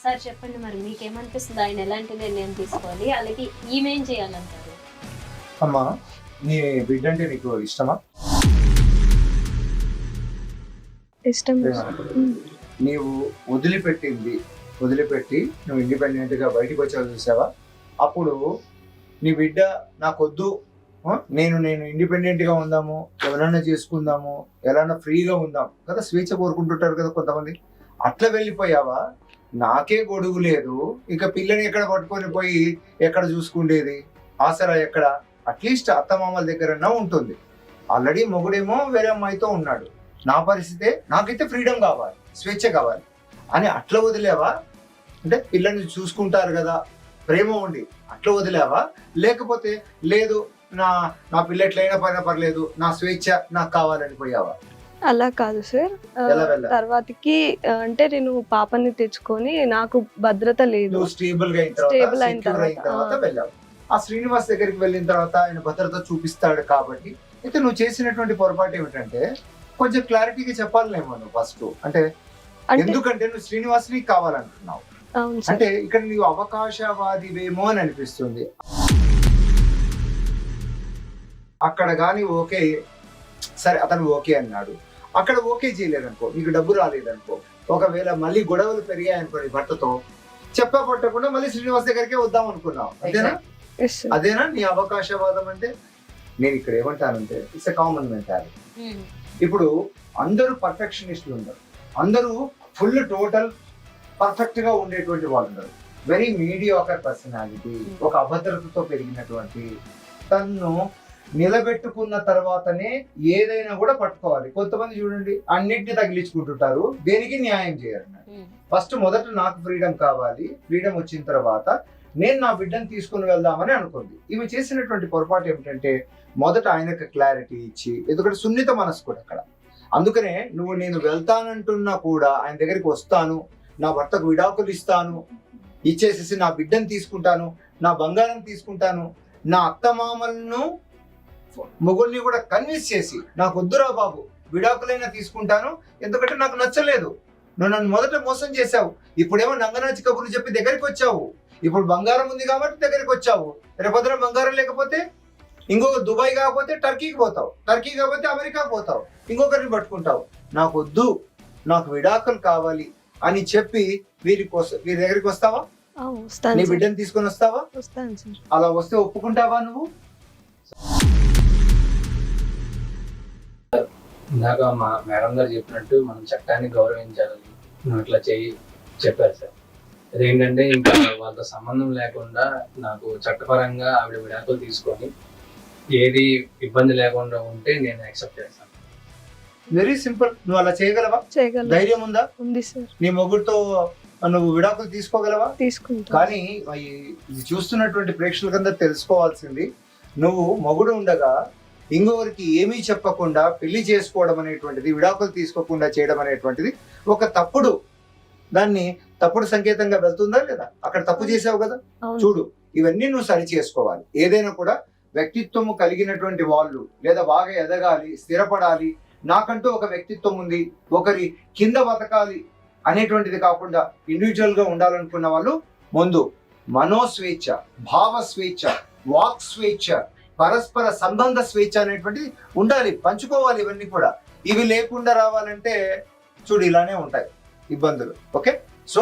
Sir చెప్పండి మరి మీకేమనిపిస్తుంది, ఆయన ఎలాంటి నిర్ణయం తీసుకోవాలి, అలాగే ఈమెం చేయాలంటారు? అమ్మా, నీ బిడ్డ అంటే నీకు ఇష్టమా? ఇష్టం. నీవు వదిలిపెట్టి నువ్వు ఇండిపెండెంట్ గా బయటకు వచ్చావు చూసావా, అప్పుడు నీ బిడ్డ నాకొద్దు, నేను ఇండిపెండెంట్ గా ఉందాము, ఎవరైనా చేసుకుందాము, ఎలా ఫ్రీగా ఉందాం కదా, స్వేచ్ఛ కోరుకుంటుంటారు కదా కొంతమంది. అట్లా వెళ్ళిపోయావా, నాకే గొడుగు లేదు, ఇక పిల్లని ఎక్కడ పట్టుకొని పోయి ఎక్కడ చూసుకుండేది, ఆసరా ఎక్కడ, అట్లీస్ట్ అత్తమామల దగ్గరన్నా ఉంటుంది. ఆల్రెడీ మొగుడేమో వేరే అమ్మాయితో ఉన్నాడు, నా పరిస్థితే, నాకైతే ఫ్రీడమ్ కావాలి, స్వేచ్ఛ కావాలి అని అట్లా వదిలేవా? అంటే పిల్లల్ని చూసుకుంటారు కదా ప్రేమ ఉండి అట్లా వదిలేవా? లేకపోతే లేదు నా పిల్ల ఎట్లయినా పైన పర్లేదు, నా స్వేచ్ఛ నాకు కావాలని పోయావా? అలా కాదు సార్. తర్వాతకి అంటే నేను పాపని తెచ్చుకొని నాకు భద్రత లేదు, స్టేబుల్ అయిన తర్వాత వెళ్ళావు. ఆ శ్రీనివాస్ దగ్గరికి వెళ్ళిన తర్వాత ఆయన భద్రత చూపిస్తాడు కాబట్టి. అయితే నువ్వు చేసినటువంటి పొరపాటు ఏమిటంటే కొంచెం క్లారిటీగా చెప్పాలనేమో నువ్వు ఫస్ట్. అంటే ఎందుకంటే నువ్వు శ్రీనివాస్ని కావాలంటున్నావు, అంటే ఇక్కడ నీవు అవకాశవాదివేమో అని అనిపిస్తుంది. అక్కడ కానీ ఓకే, సరే అతను ఓకే అన్నాడు, అక్కడ ఓకే చేయలేదనుకో, నీకు డబ్బు రాలేదనుకో, ఒకవేళ మళ్ళీ గొడవలు పెరిగాయనుకోండి భర్తతో, చెప్పకుండా మళ్ళీ శ్రీనివాస్ దగ్గరికే వద్దాం అనుకున్నావు, అదేనా నీ అవకాశవాదం అంటే? నేను ఇక్కడ ఏమంటానంటే ఇట్స్ ఎ కామన్ మెంటాలిటీ. ఇప్పుడు అందరూ పర్ఫెక్షనిస్టులు ఉండరు, అందరూ ఫుల్ టోటల్ పర్ఫెక్ట్ గా ఉండేటువంటి వాళ్ళు ఉండరు. వెరీ మీడియాకర్ పర్సనాలిటీ, ఒక అభద్రతతో పెరిగినటువంటి, తను నిలబెట్టుకున్న తర్వాతనే ఏదైనా కూడా పట్టుకోవాలి. కొంతమంది చూడండి అన్నిటిని తగిలించుకుంటుంటారు, దేనికి న్యాయం చేయరు. ఫస్ట్ మొదట నాకు ఫ్రీడమ్ కావాలి, ఫ్రీడమ్ వచ్చిన తర్వాత నేను నా బిడ్డను తీసుకుని వెళ్దామని అనుకుంది. ఇవి చేసినటువంటి పొరపాటు ఏమిటంటే మొదట ఆయనకు క్లారిటీ ఇచ్చి, ఎందుకంటే సున్నిత మనసు కూడా అక్కడ. అందుకనే నేను వెళ్తానంటున్నా కూడా ఆయన దగ్గరికి వస్తాను, నా భర్తకు విడాకులు ఇస్తాను, ఇచ్చేసేసి నా బిడ్డను తీసుకుంటాను, నా బంగారం తీసుకుంటాను, నా అత్తమామలను మొగుల్ని కూడా కన్విన్స్ చేసి నాకు వద్దురా బాబు విడాకులైనా తీసుకుంటాను, ఎందుకంటే నాకు నచ్చలేదు, నువ్వు నన్ను మొదట మోసం చేశావు, ఇప్పుడేమో నంగనాచి కబుర్లు చెప్పి దగ్గరికి వచ్చావు, ఇప్పుడు బంగారం ఉంది కాబట్టి దగ్గరికి వచ్చావు, రేపొద్దున బంగారం లేకపోతే ఇంకొక దుబాయ్ కాకపోతే టర్కీకి పోతావు, టర్కీ కాకపోతే అమెరికా పోతావు, ఇంకొకరిని పట్టుకుంటావు, నాకు వద్దు, నాకు విడాకులు కావాలి అని చెప్పి వీరి దగ్గరికి వస్తావా? నీ బిడ్డను తీసుకొని వస్తావా? అలా వస్తే ఒప్పుకుంటావా నువ్వు? ఇందాక మా మేడం గారు చెప్పినట్టు మనం చట్టాన్ని గౌరవించాలని నువ్వు ఇట్లా చెప్పారు సార్. అదేంటంటే ఇంకా వాళ్ళతో సంబంధం లేకుండా నాకు చట్టపరంగా ఆవిడ విడాకులు తీసుకొని ఏది ఇబ్బంది లేకుండా ఉంటే నేను యాక్సెప్ట్ చేస్తాను. Very simple. నువ్వు అలా చేయగలవా? ధైర్యం ఉందా? ఉంది సార్. నీ మొగుడుతో నువ్వు విడాకులు తీసుకోగలవా? తీసుకుంటా. కానీ ఇది చూస్తున్నటువంటి ప్రేక్షకులందరూ తెలుసుకోవాల్సింది, నువ్వు మొగుడు ఉండగా ఇంకొకరికి ఏమీ చెప్పకుండా పెళ్లి చేసుకోవడం అనేటువంటిది, విడాకులు తీసుకోకుండా చేయడం అనేటువంటిది ఒక తప్పుడు సంకేతంగా వెళ్తుందా లేదా? అక్కడ తప్పు చేసావు కదా. చూడు, ఇవన్నీ నువ్వు సరి చేసుకోవాలి. ఏదైనా కూడా వ్యక్తిత్వము కలిగినటువంటి వాళ్ళు, లేదా బాగా ఎదగాలి, స్థిరపడాలి, నాకంటూ ఒక వ్యక్తిత్వం ఉంది, ఒకరి కింద బతకాలి అనేటువంటిది కాకుండా ఇండివిజువల్ గా ఉండాలనుకున్న వాళ్ళు ముందు మనోస్వేచ్ఛ, భావ స్వేచ్ఛ, వాక్ స్వేచ్ఛ, పరస్పర సంబంధ స్వేచ్ఛ అనేటువంటిది ఉండాలి, పంచుకోవాలి. ఇవన్నీ కూడా ఇవి లేకుండా రావాలంటే చూడు ఇలానే ఉంటాయి ఇబ్బందులు. ఓకే, సో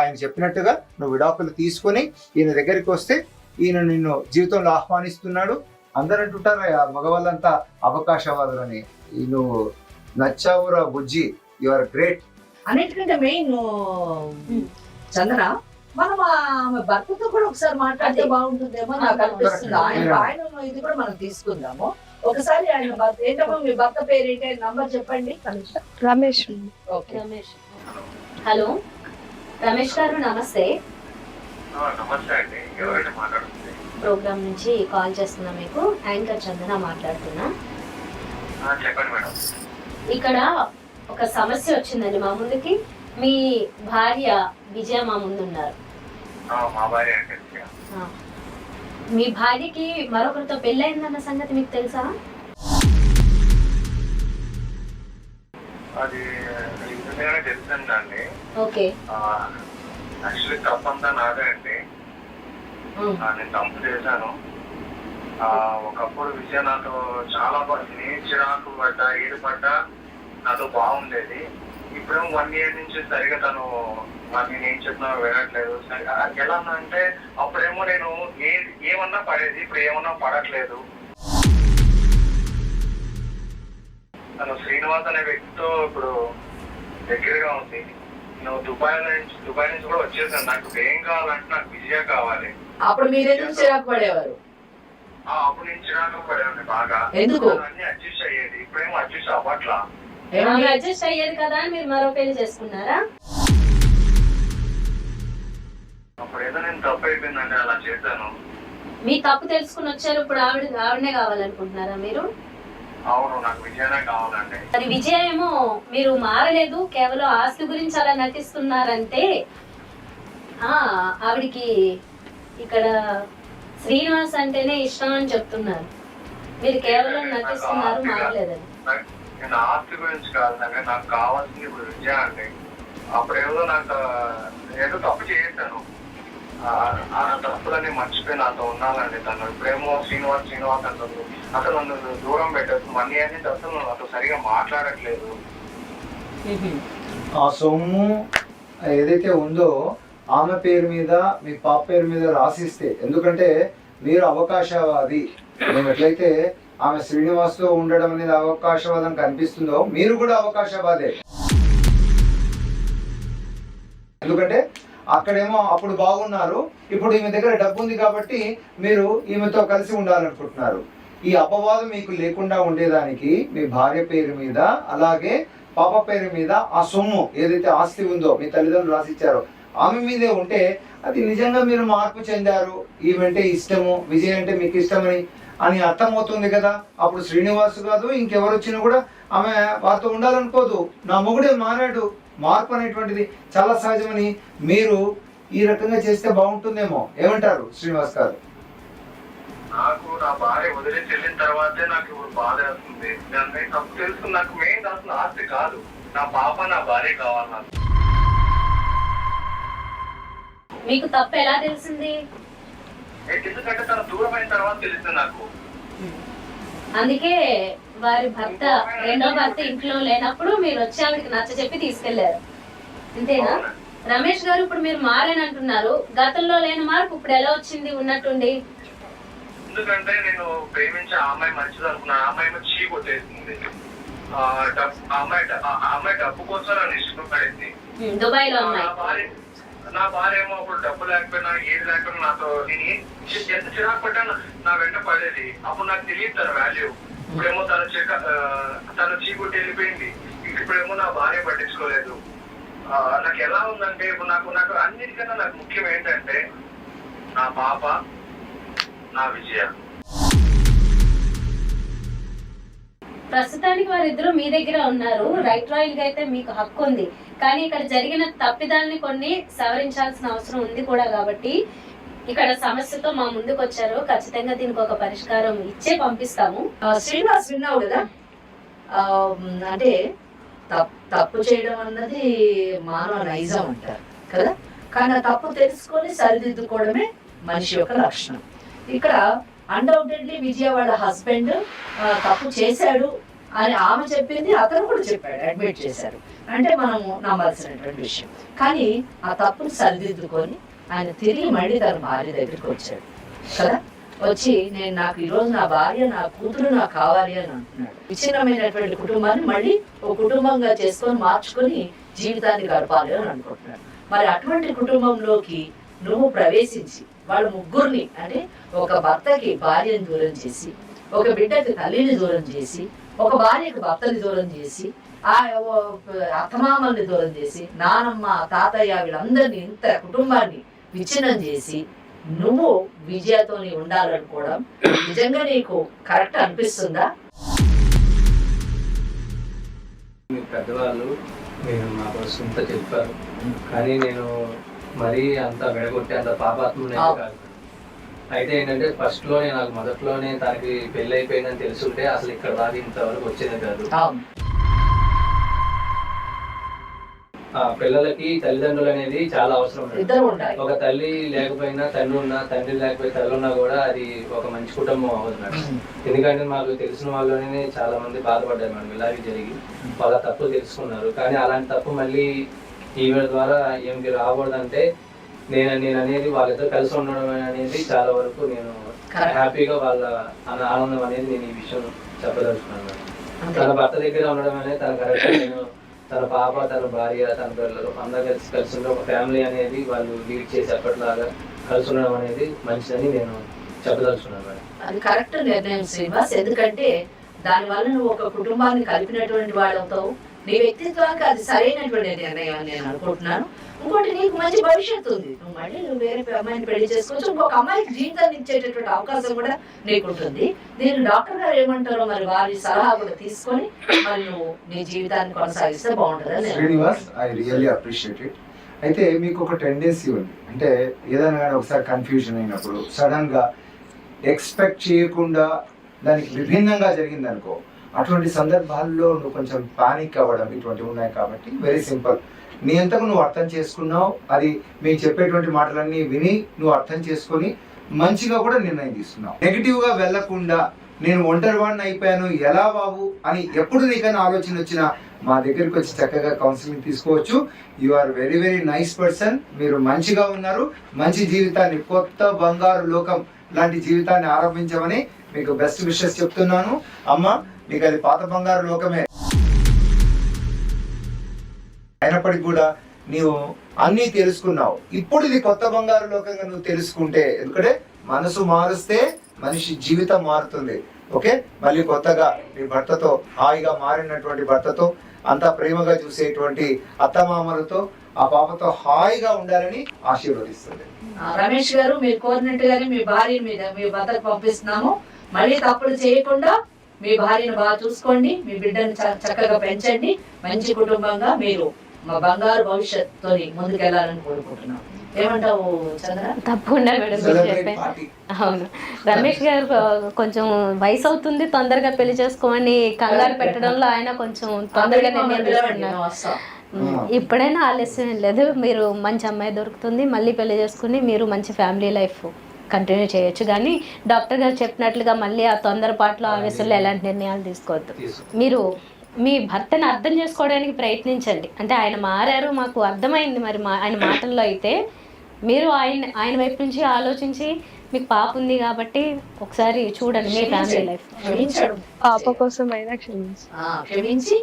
ఆయన చెప్పినట్టుగా నువ్వు విడాకులు తీసుకొని ఈయన దగ్గరికి వస్తే ఈయన నిన్ను జీవితంలో ఆహ్వానిస్తున్నాడు. అందరూ అంటుంటారు మగవాళ్ళంతా అవకాశవాదులని, నువ్వు నచ్చావురా బుజ్జి, యు ఆర్ గ్రేట్. అన్నిటికంటే మెయిన్ చంద్ర, మనం ఆమె భర్తతో కూడా ఒకసారి మాట్లాడితే బాగుంటుందేమో నాకు అనిపిస్తుంది. ఆయన ఇది కూడా మనం తీసుకుందాము ఒకసారి. ఆయన భర్త ఏంటమ్మా, మీ భర్త పేరు ఏంటి, నంబర్ చెప్పండి. రమేష్. రమేష్. హలో రమేష్ గారు, నమస్తే. నమస్తే అండి, ఎవరైనా మాట్లాడుతుంది? ప్రోగ్రామ్ నుంచి కాల్ చేస్తున్నా, మీకు యాంకర్ చందన మాట్లాడుతున్నా. చెప్పండి మేడం. ఇక్కడ ఒక సమస్య వచ్చిందండి మా ముందుకి. మీ భార్య విజయ మా ముందు ఉన్నారు. మా భార్య అంటే మీ భార్యకి మరొకరితో పెళ్ళయిందన్న సంగతి మీకు తెలుసా? అది తెలుసండి. ఓకే. యాక్చువల్లీ తప్పంతా నాదే అండి. నేను తప్పు చేశాను. ఒకప్పుడు విజయ నాతో చాలా చిరాకు పడ్డా ఏడు పడ్డా నాతో బాగుండేది. ఇప్పుడేమో 1 year నుంచి సరిగా తను నేను చెప్పినా వినట్లేదు. ఎలా అంటే అప్పుడేమో నేను ఏమన్నా పడేది, ఇప్పుడు ఏమన్నా పడట్లేదు. తను శ్రీనివాస్ అనే వ్యక్తితో ఇప్పుడు దగ్గరగా ఉంది. నేను దుబాయ్ నుంచి కూడా వచ్చేసాను. నాకు ఏం కావాలంటే నాకు విజయ కావాలి. అప్పుడు మీరెందుకు చిరాకు పడేవారు? అప్పుడు నేను చిరాకు పడేవాడిని బాగా. ఎందుకు? అన్ని అడ్జస్ట్ అయ్యేది. ఇప్పుడేమో అడ్జస్ట్ అవ్వట్లా. అడ్జస్ట్ అయ్యేది కదా అని మీరు మరో పెళ్లి చేసుకున్నారా? అప్పుడు ఏదో నేను తప్పు అయిపోయిందంటే అలా చేశాను. మీ తప్పు తెలుసుకుని వచ్చారు, ఇప్పుడు ఆవిడనే కావాలనుకుంటున్నారా మీరు? అవును, నాకు విజయనే కావాలండి. మరి విజయ ఏమో మీరు మారలేదు, కేవలం ఆస్తి గురించి అలా నటిస్తున్నారంటే ఆవిడికి ఇక్కడ శ్రీనివాస్ అంటేనే ఇష్టం అని చెప్తున్నారు. మీరు కేవలం నటిస్తున్నారు, మారలేదని. నేను ఆస్తి గురించి కాదు, నాకు కావాల్సింది ఇప్పుడు విజయ అండి. అప్పుడేదో నాకు ఏదో తప్పు చేశాను. ఆ తప్పులన్నీ మర్చిపోయి నాతో ఉన్నానండి తను. ఇప్పుడేమో శ్రీనివాస్ అంటుంది. అసలు నన్ను దూరం పెట్టచ్చు. 1 year నుంచి అసలు నాతో సరిగా మాట్లాడట్లేదు. ఆ సొమ్ము ఏదైతే ఉందో ఆమె పేరు మీద మీ పాప పేరు మీద రాసిస్తే, ఎందుకంటే మీరు అవకాశవాది. మేము ఎట్లయితే ఆమె శ్రీనివాస్తో ఉండడం అనేది అవకాశవాదం కనిపిస్తుందో మీరు కూడా అవకాశవాదే. ఎందుకంటే అక్కడేమో అప్పుడు బాగున్నారు, ఇప్పుడు ఈమె దగ్గర డబ్బు ఉంది కాబట్టి మీరు ఈమెతో కలిసి ఉండాలనుకుంటున్నారు. ఈ అపవాదం మీకు లేకుండా ఉండేదానికి మీ భార్య పేరు మీద అలాగే పాప పేరు మీద ఆ సొమ్ము ఏదైతే ఆస్తి ఉందో మీ తల్లిదండ్రులు రాసిచ్చారో ఆమె మీదే ఉంటే అది నిజంగా మీరు మార్పు చెందారు, ఈమెంటే ఇష్టము, విజయ్ అంటే మీకు ఇష్టమని అని అర్థమవుతుంది కదా. అప్పుడు శ్రీనివాస్ కాదు ఇంకెవరు వచ్చినా కూడా ఆమె వారితో ఉండాలనుకోదు. నా మొగుడే మారాడు, మార్పు అనేటువంటిది చాలా సహజమని మీరు ఈ రకంగా చేస్తే బాగుంటుందేమో. ఏమంటారు శ్రీనివాస్ గారు? నాకు నా భార్య వదిలేసి వెళ్ళిన తర్వాతే నాకు ఇప్పుడు బాధ వస్తుంది. దాన్ని తప్పు తెలుసుకుని నాకు మెయిన్ కావాల్సిన ఆస్తి కాదు, నా పాప నా భార్య కావాలి నాకు. మీకు తప్పు ఎలా తెలిసింది? ఎందుకంటే తను దూరం అయిన తర్వాత తెలిసింది నాకు. అందుకే వారి భర్త రెండో భర్త ఇంట్లో లేనప్పుడు మీరు వచ్చి ఆవిడకి నచ్చ చెప్పి తీసుకెళ్లారు, అంతేనా? రమేష్ గారు, ఇప్పుడు మీరు మారేనంటున్నారు, గతంలో లేని మార్పు ఇప్పుడు ఎలా వచ్చింది ఉన్నట్టుండి? ఎందుకంటే నేను ప్రేమించే ఆ అమ్మాయి మంచిది అనుకున్నాను. ఆ అమ్మాయి చీ కొట్టేసింది. అమ్మాయి డబ్బు కోసం నన్ను ఇష్టపడింది. దుబాయ్ లో అమ్మాయి. నా భార్య ఏమో అప్పుడు డబ్బు లేకపోయినా ఏది లేకపోయినా నాతో నేను ఎంత చిరాకు పడ్డా నా వెంట పడేది. అప్పుడు నాకు తెలియదు తన వాల్యూ. ఇప్పుడేమో తను చీకొట్టి వెళ్ళిపోయింది. ఇప్పుడేమో నా భార్య పట్టించుకోలేదు. నాకు ఎలా ఉందంటే ఇప్పుడు నాకు అన్నిటికన్నా నాకు ముఖ్యం ఏంటంటే నా పాప, నా విజయ. ప్రస్తుతానికి వారిద్దరూ మీ దగ్గర ఉన్నారు. రైట్ రాయల్ గా అయితే మీకు హక్కు ఉంది, కానీ ఇక్కడ జరిగిన తప్పిదాలని కొన్ని సవరించాల్సిన అవసరం ఉంది కూడా. కాబట్టి ఇక్కడ సమస్యతో మా ముందుకు వచ్చారు, ఖచ్చితంగా దీనికి ఒక పరిష్కారం ఇచ్చే పంపిస్తాము. శ్రీనివాస్, విన్నావు కదా, అంటే తప్పు చేయడం అన్నది మానవ నైజం అంటారు కదా. కానీ ఆ తప్పు తెలుసుకొని సరిదిద్దుకోవడమే మనిషి యొక్క లక్షణం. ఇక్కడ అన్డౌటెడ్లీ విజయ వాళ్ళ హస్బెండ్ తప్పు చేశాడు అని ఆమె చెప్పింది, అతను కూడా చెప్పాడు, అడ్మిట్ చేశారు. అంటే మనము నమ్మాల్సినటువంటి విషయం. కానీ ఆ తప్పును సరిదిద్దుకొని ఆయన తిరిగి మళ్ళీ తన భార్య దగ్గరికి వచ్చాడు కదా. వచ్చి నాకు ఈరోజు నా భార్య, నా కూతురు నాకు కావాలి అని అంటున్నాడు. విచ్ఛిన్నమైనటువంటి కుటుంబాన్ని మళ్ళీ ఒక కుటుంబంగా చేసుకొని మార్చుకొని జీవితాన్ని గడపాలి అని అనుకుంటున్నాడు. మరి అటువంటి కుటుంబంలోకి నువ్వు ప్రవేశించి వాళ్ళ ముగ్గురిని, అంటే ఒక భర్తకి భార్యను దూరం చేసి, ఒక బిడ్డకి తల్లిని దూరం చేసి, ఒక భార్యకి భర్తని దూరం చేసి, ఆ అత్తమామల్ని దూరం చేసి, నానమ్మ తాతయ్య వీళ్ళందరినీ, ఇంత కుటుంబాన్ని విచ్ఛిన్నం చేసి నువ్వు విజయతో ఉండాలనుకోవడం నిజంగా నీకు కరెక్ట్ అనిపిస్తుందా? పెద్దవాళ్ళు నేను నాకు సొంత చెప్పారు, కానీ నేను మరీ అంత విడగొట్టి అంత పాపాత్మనే కాదు. అయితే ఏంటంటే ఫస్ట్ లోనే నాకు మొదట్లోనే తనకి పెళ్లి అయిపోయిందని తెలుసుంటే అసలు ఇక్కడ దాకా ఇంతవరకు వచ్చేది కాదు. ఆ పిల్లలకి తల్లిదండ్రులు అనేది చాలా అవసరం మేడం. ఇద్దరు ఉండాలి. ఒక తల్లి లేకపోయినా తండ్రి ఉన్నా, తండ్రి లేకపోతే తల్లి ఉన్నా కూడా అది ఒక మంచి కుటుంబం అవ్వదు మేడం. ఎందుకంటే మాకు తెలిసిన వాళ్ళనే చాలా మంది బాధపడ్డారు మేడం ఇలాగే జరిగి. వాళ్ళ తప్పు తెలుసుకున్నారు, కానీ అలాంటి తప్పు మళ్ళీ ఈవిడ ద్వారా ఏమిటి రాకూడదంటే నేను అనేది వాళ్ళిద్దరు కలిసి ఉండడం అనేది చాలా వరకు నేను హ్యాపీగా వాళ్ళ ఆనందం అనేది నేను ఈ విషయం చెప్పదలుచుకున్నాను మేడం. తన భర్త దగ్గర ఉండడం అనేది తన కరెక్ట్. నేను తన పాప, తన భార్య, తన పిల్లలు అందరూ కలిసి ఉండే ఒక ఫ్యామిలీ అనేది వాళ్ళు లీడ్ చేసి ఎప్పటిలాగా కలిసి ఉండడం అనేది మంచిదని నేను చెప్పదలుచుకున్నాను మేడం. అది కరెక్ట్ నిర్ణయం శ్రీనివాస్. ఎందుకంటే దానివల్ల నువ్వు ఒక కుటుంబాన్ని కలిపినటువంటి వాడవుతావు. నీ వ్యక్తిత్వానికి అది సరైనటువంటి నిర్ణయం అని నేను అనుకుంటున్నాను. ఇంకోటి, నీకు మంచి భవిష్యత్తు ఉంది. నువ్వు వేరే అమ్మాయిని పెళ్లి చేసుకోవచ్చు. ఇంకొక అమ్మాయికి జీవితాన్ని ఇచ్చేటటువంటి అవకాశం కూడా నీకు ఉంటుంది. నేను డాక్టర్ గారు ఏమంటారో మరి వారి సలహా కూడా తీసుకొని మరి నువ్వు నీ జీవితాన్ని కొనసాగిస్తే బాగుంటుంది. Srinivas, I really appreciate it. అయితే మీకు ఒక టెండెన్సీ ఉంది, అంటే ఏదైనా కానీ ఒకసారి కన్ఫ్యూజన్ అయినప్పుడు సడన్ గా ఎక్స్పెక్ట్ చేయకుండా దానికి విభిన్నంగా జరిగింది అనుకో, అటువంటి సందర్భాల్లో నువ్వు కొంచెం పానిక్ అవ్వడం ఇటువంటివి ఉన్నాయి. కాబట్టి వెరీ సింపుల్, నీ అంతకు నువ్వు అర్థం చేసుకున్నావు. అది మేము చెప్పేటువంటి మాటలన్నీ విని నువ్వు అర్థం చేసుకొని మంచిగా కూడా నిర్ణయం తీసుకున్నావు. నెగిటివ్ గా వెళ్లకుండా నేను ఒంటరి వాడిని అయిపోయాను ఎలా బాబు అని ఎప్పుడు నీకైనా ఆలోచన వచ్చినా మా దగ్గరికి వచ్చి చక్కగా కౌన్సిలింగ్ తీసుకోవచ్చు. You are very very nice person. మీరు మంచిగా ఉన్నారు. మంచి జీవితాన్ని, కొత్త బంగారు లోకం లాంటి జీవితాన్ని ఆరంభించమని మీకు బెస్ట్ విషెస్ చెప్తున్నాను. అమ్మ, నీకు అది పాత బంగారు లోకమే అయినప్పటికీ కూడా నీవు అన్నీ తెలుసుకున్నావు. ఇప్పుడు ఇది కొత్త బంగారు లోకంగా నువ్వు తెలుసుకుంటే, ఎందుకంటే మనసు మారుస్తే మనిషి జీవితం మారుతుంది. ఓకే, మళ్ళీ కొత్తగా నీ భర్తతో, హాయిగా మారినటువంటి భర్తతో, అంతా ప్రేమగా చూసేటువంటి అత్తమామలతో, ఆ పాపతో హాయిగా ఉండాలని ఆశీర్వదిస్తుంది. రమేష్ గారు, మీరు కోరినట్టుగానే మీ భార్య మీద మీ భర్తకు పంపిస్తున్నాము. మళ్ళీ తప్పులు చేయకుండా మీ భార్యను బాగా చూసుకోండి. మీ బిడ్డను చక్కగా పెంచండి. మంచి కుటుంబంగా మీరు మా బంగారు భవిష్యత్తుతో ముందుకెళ్లాలని కోరుకుంటున్నాం. ఏమంటావు చంద్ర? తప్పకుండా మేడం, మీరు చెప్పారు. అవును, రమేష్ గారు కొంచెం వయసు అవుతుంది, తొందరగా పెళ్లి చేసుకోమని కంగారు పెట్టడంలో ఆయన కొంచెం తొందరగా నిర్ణయం తీసుకున్నారు. ఇప్పుడైనా ఆలస్యం లేదు. మీరు మంచి అమ్మాయి దొరుకుతుంది, మళ్ళీ పెళ్లి చేసుకుని మీరు మంచి ఫ్యామిలీ లైఫ్ కంటిన్యూ చేయొచ్చు. కానీ డాక్టర్ గారు చెప్పినట్లుగా మళ్ళీ ఆ తొందరపాట్లో ఆవేశంలో ఎలాంటి నిర్ణయాలు తీసుకోవద్దు. మీరు మీ భర్తను అర్థం చేసుకోవడానికి ప్రయత్నించండి. అంటే ఆయన మారారు, మాకు అర్థమైంది మరి ఆయన మాటల్లో అయితే మీరు ఆయన వైపు నుంచి ఆలోచించి, మీకు పాప ఉంది కాబట్టి ఒకసారి చూడండి మీ ఫ్యామిలీ లైఫ్. పాప కోసం అయినా క్షమించి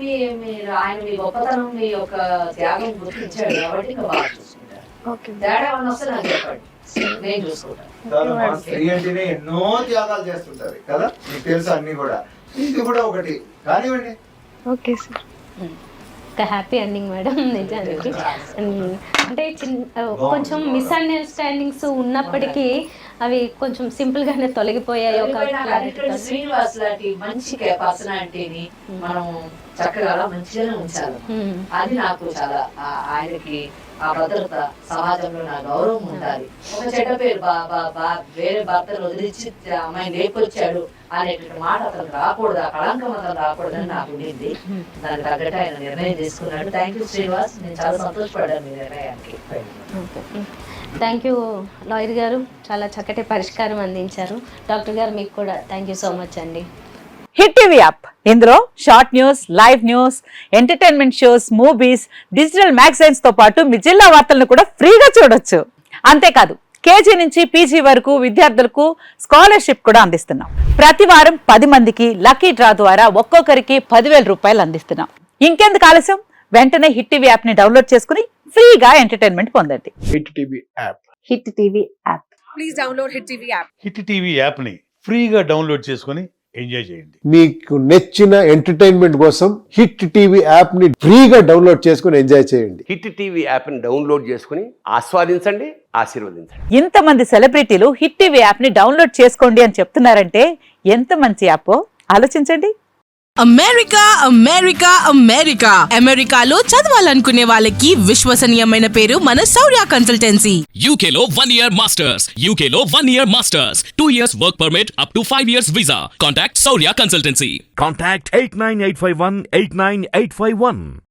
మీరు ఆయన మీ గొప్పతనం, మీ యొక్క త్యాగం గుర్తించాడు కాబట్టి ఇంకా బాగా చూసుకుంటారు. తేడా ఏమన్నా వస్తే నాకు చెప్పండి, నేను చూసుకుంటాను. స్త్రీ అంటేనే ఎన్నో త్యాగాలు చేస్తుంటారు కదా, మీకు తెలుసు అన్ని కూడా. ఇది కూడా ఒకటి కానివ్వండి. Okay sir. ఒక హ్యాపీ ఎండింగ్ మేడం నిజానికి. అంటే కొంచెం మిస్అండర్స్టాండింగ్స్ ఉన్నప్పటికీ అవి కొంచెం సింపుల్ గానే తొలగిపోయాయి. శ్రీనివాస్ లాంటి మంచి పర్సనాలిటీని మనం చక్కగా మంచిగానే ఉంచాలి. అది నాకు చాలా, ఆయనకి ఆ భద్రత, సమాజంలో నా గౌరవం ఉండాలి. ఒక చెడ్డ పేరు వేరే భర్తను వదిలించి అమ్మాయిని లేపొచ్చాడు అనేటువంటి మాట అతను రాకూడదు, ఆ కళంకం అతను రాకూడదని నాకు ఉండింది. దానికి తగ్గట్టు ఆయన నిర్ణయం తీసుకున్నాడు. థ్యాంక్ యూ శ్రీనివాస్, నేను చాలా సంతోషపడ్డాను మీ నిర్ణయానికి. థ్యాంక్ యూ లాయర్ గారు, చాలా చక్కటి పరిష్కారం అందించారు. డాక్టర్ గారు మీకు కూడా థ్యాంక్ యూ సో మచ్ అండి. హిట్ టీవీ యాప్, ఇందులో short news, live news, entertainment shows, movies, digital magazines తో పాటు మీ జిల్లా వార్తలను కూడా ఫ్రీగా చూడొచ్చు. అంతేకాదు, కేజీ నుంచి పీజీ వరకు విద్యార్థులకు స్కాలర్షిప్ కూడా అందిస్తున్నాం. ప్రతి వారం 10 మందికి లక్కీ డ్రా ద్వారా ఒక్కొక్కరికి 10,000 రూపాయలు అందిస్తున్నాం. ఇంకెందుకు ఆలస్యం, వెంటనే హిట్ టీవీ యాప్ ని డౌన్లోడ్ చేసుకుని ఫ్రీగా ఎంటర్టైన్మెంట్ పొందండి. Hit TV app. Hit TV app. Please download hit TV app. Hit TV app ని ఫ్రీగా డౌన్లోడ్ చేసుకుని ఎంజాయ్ చేయండి. మీకు నచ్చిన ఎంటర్టైన్మెంట్ కోసం హిట్ టీవీ యాప్ ని ఫ్రీగా డౌన్లోడ్ చేసుకుని ఎంజాయ్ చేయండి. హిట్ టీవీ యాప్ ని డౌన్లోడ్ చేసుకుని ఆస్వాదించండి, ఆశీర్వదించండి. ఇంతమంది సెలబ్రిటీలు హిట్ టీవీ యాప్ ని డౌన్లోడ్ చేసుకోండి అని చెప్తున్నారంటే ఎంత మంచి యాప్ ఆలోచించండి. అమెరికా అమెరికా అమెరికా అమెరికాలో చదవాలనుకునే వాళ్ళకి విశ్వసనీయమైన పేరు మన శౌర్య కన్సల్టెన్సీ. UK లో 1 year masters, UK లో 1 year masters, 2 years work permit up to 5 years visa. Contact Saurya Consultancy. Contact 89851 89851.